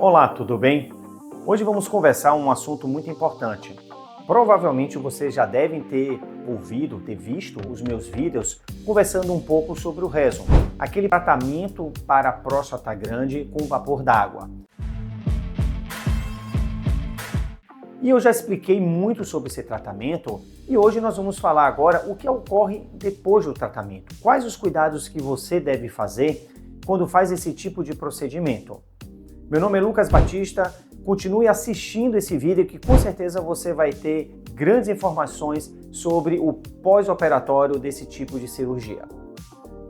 Olá, tudo bem? Hoje vamos conversar um assunto muito importante. Provavelmente vocês já devem ter ouvido, ter visto os meus vídeos conversando um pouco sobre o Rezum, aquele tratamento para a próstata grande com vapor d'água. E eu já expliquei muito sobre esse tratamento e hoje nós vamos falar agora o que ocorre depois do tratamento. Quais os cuidados que você deve fazer quando faz esse tipo de procedimento. Meu nome é Lucas Batista, continue assistindo esse vídeo que com certeza você vai ter grandes informações sobre o pós-operatório desse tipo de cirurgia.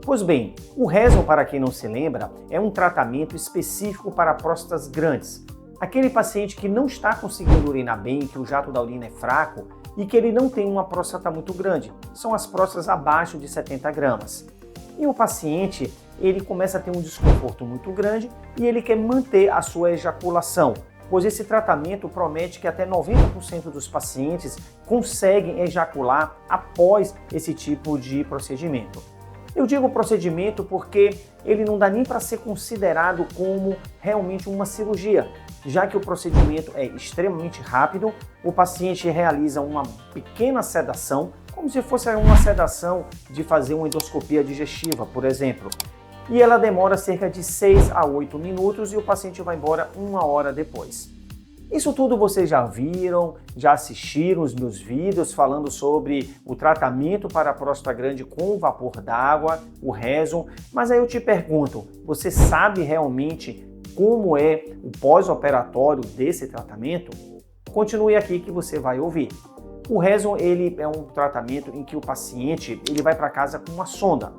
Pois bem, o Rezum, para quem não se lembra, é um tratamento específico para próstatas grandes. Aquele paciente que não está conseguindo urinar bem, que o jato da urina é fraco e que ele não tem uma próstata muito grande. São as próstatas abaixo de 70 gramas. E o paciente, ele começa a ter um desconforto muito grande e ele quer manter a sua ejaculação, pois esse tratamento promete que até 90% dos pacientes conseguem ejacular após esse tipo de procedimento. Eu digo procedimento porque ele não dá nem para ser considerado como realmente uma cirurgia, já que o procedimento é extremamente rápido, o paciente realiza uma pequena sedação, como se fosse uma sedação de fazer uma endoscopia digestiva, por exemplo. E ela demora cerca de 6 a 8 minutos e o paciente vai embora 1 hora depois. Isso tudo vocês já viram, já assistiram os meus vídeos falando sobre o tratamento para a próstata grande com vapor d'água, o Rezum, mas aí eu te pergunto, você sabe realmente como é o pós-operatório desse tratamento? Continue aqui que você vai ouvir. O Rezum, ele é um tratamento em que o paciente ele vai para casa com uma sonda.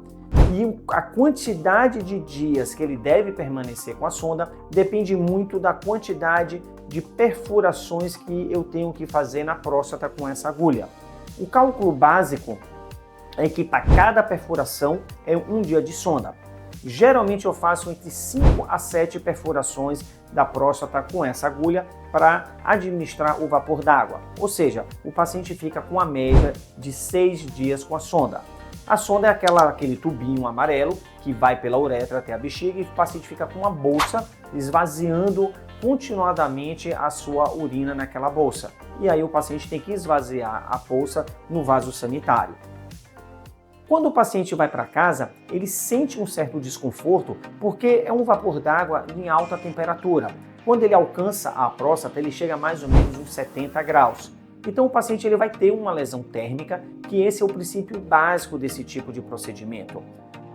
E a quantidade de dias que ele deve permanecer com a sonda depende muito da quantidade de perfurações que eu tenho que fazer na próstata com essa agulha. O cálculo básico é que para cada perfuração é 1 dia de sonda. Geralmente eu faço entre 5 a 7 perfurações da próstata com essa agulha para administrar o vapor d'água. Ou seja, o paciente fica com a média de 6 dias com a sonda. A sonda é aquele tubinho amarelo que vai pela uretra até a bexiga e o paciente fica com uma bolsa esvaziando continuadamente a sua urina naquela bolsa. E aí o paciente tem que esvaziar a bolsa no vaso sanitário. Quando o paciente vai para casa, ele sente um certo desconforto porque é um vapor d'água em alta temperatura. Quando ele alcança a próstata, ele chega a mais ou menos uns 70 graus. Então o paciente ele vai ter uma lesão térmica, que esse é o princípio básico desse tipo de procedimento.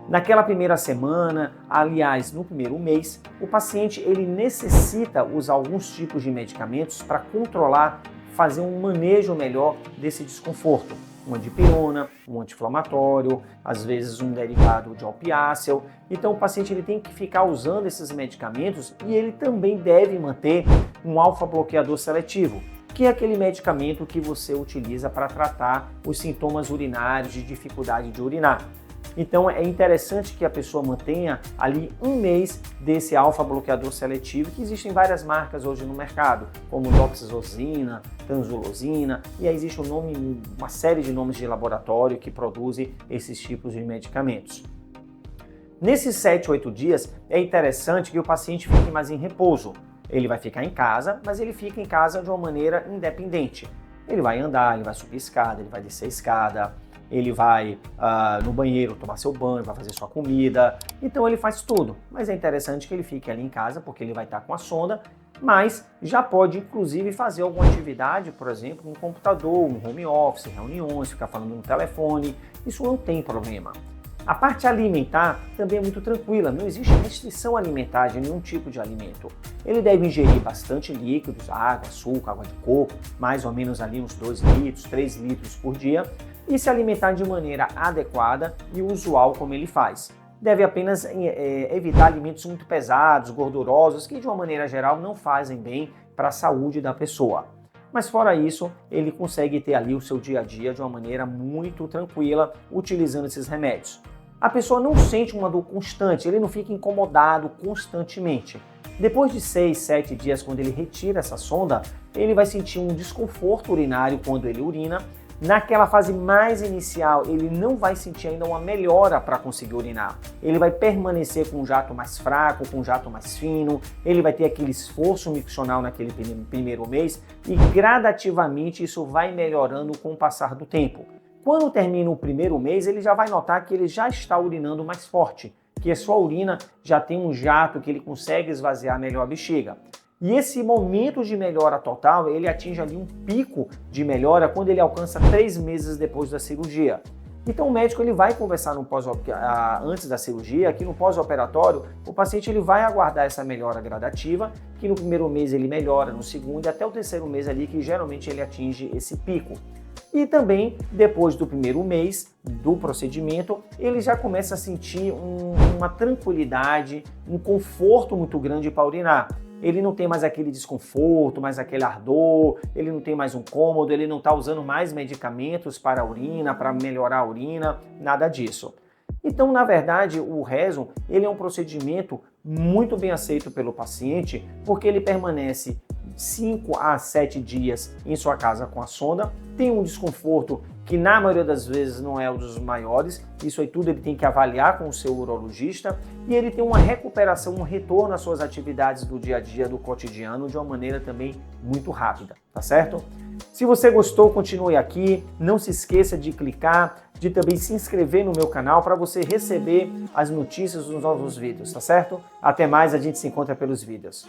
Naquela primeira semana, aliás, no primeiro mês, o paciente ele necessita usar alguns tipos de medicamentos para controlar, fazer um manejo melhor desse desconforto. Uma dipirona, um anti-inflamatório, às vezes um derivado de opiáceo. Então o paciente ele tem que ficar usando esses medicamentos e ele também deve manter um alfa-bloqueador seletivo, que é aquele medicamento que você utiliza para tratar os sintomas urinários de dificuldade de urinar. Então é interessante que a pessoa mantenha ali 1 mês desse alfa-bloqueador seletivo, que existem várias marcas hoje no mercado, como doxazosina, tanzolosina, e aí existe uma série de nomes de laboratório que produzem esses tipos de medicamentos. Nesses 7, 8 dias é interessante que o paciente fique mais em repouso. Ele vai ficar em casa, mas ele fica em casa de uma maneira independente. Ele vai andar, ele vai subir escada, ele vai descer a escada, ele vai no banheiro tomar seu banho, vai fazer sua comida, então ele faz tudo. Mas é interessante que ele fique ali em casa, porque ele vai estar com a sonda, mas já pode inclusive fazer alguma atividade, por exemplo, no computador, um home office, reuniões, ficar falando no telefone, isso não tem problema. A parte alimentar também é muito tranquila, não existe restrição alimentar de nenhum tipo de alimento. Ele deve ingerir bastante líquidos, água, açúcar, água de coco, mais ou menos ali uns 2 litros, 3 litros por dia, e se alimentar de maneira adequada e usual como ele faz. Deve apenas evitar alimentos muito pesados, gordurosos, que de uma maneira geral não fazem bem para a saúde da pessoa. Mas fora isso, ele consegue ter ali o seu dia a dia de uma maneira muito tranquila, utilizando esses remédios. A pessoa não sente uma dor constante, ele não fica incomodado constantemente. Depois de 6, 7 dias, quando ele retira essa sonda, ele vai sentir um desconforto urinário quando ele urina, Naquela fase mais inicial, ele não vai sentir ainda uma melhora para conseguir urinar. Ele vai permanecer com um jato mais fraco, com um jato mais fino, ele vai ter aquele esforço miccional naquele primeiro mês e gradativamente isso vai melhorando com o passar do tempo. Quando termina o primeiro mês, ele já vai notar que ele já está urinando mais forte, que a sua urina já tem um jato que ele consegue esvaziar melhor a bexiga. E esse momento de melhora total, ele atinge ali um pico de melhora quando ele alcança 3 meses depois da cirurgia. Então o médico ele vai conversar antes da cirurgia, aqui no pós-operatório, o paciente ele vai aguardar essa melhora gradativa, que no primeiro mês ele melhora, no segundo e até o terceiro mês ali, que geralmente ele atinge esse pico. E também, depois do primeiro mês do procedimento, ele já começa a sentir uma tranquilidade, um conforto muito grande para urinar. Ele não tem mais aquele desconforto, mais aquele ardor, ele não tem mais um cômodo, ele não está usando mais medicamentos para a urina, para melhorar a urina, nada disso. Então, na verdade, o Rezum, ele é um procedimento muito bem aceito pelo paciente, porque ele permanece 5 a 7 dias em sua casa com a sonda, tem um desconforto que na maioria das vezes não é um dos maiores, isso aí tudo ele tem que avaliar com o seu urologista, e ele tem uma recuperação, um retorno às suas atividades do dia a dia, do cotidiano, de uma maneira também muito rápida, tá certo? Se você gostou, continue aqui, não se esqueça de clicar, de também se inscrever no meu canal para você receber as notícias dos novos vídeos, tá certo? Até mais, a gente se encontra pelos vídeos.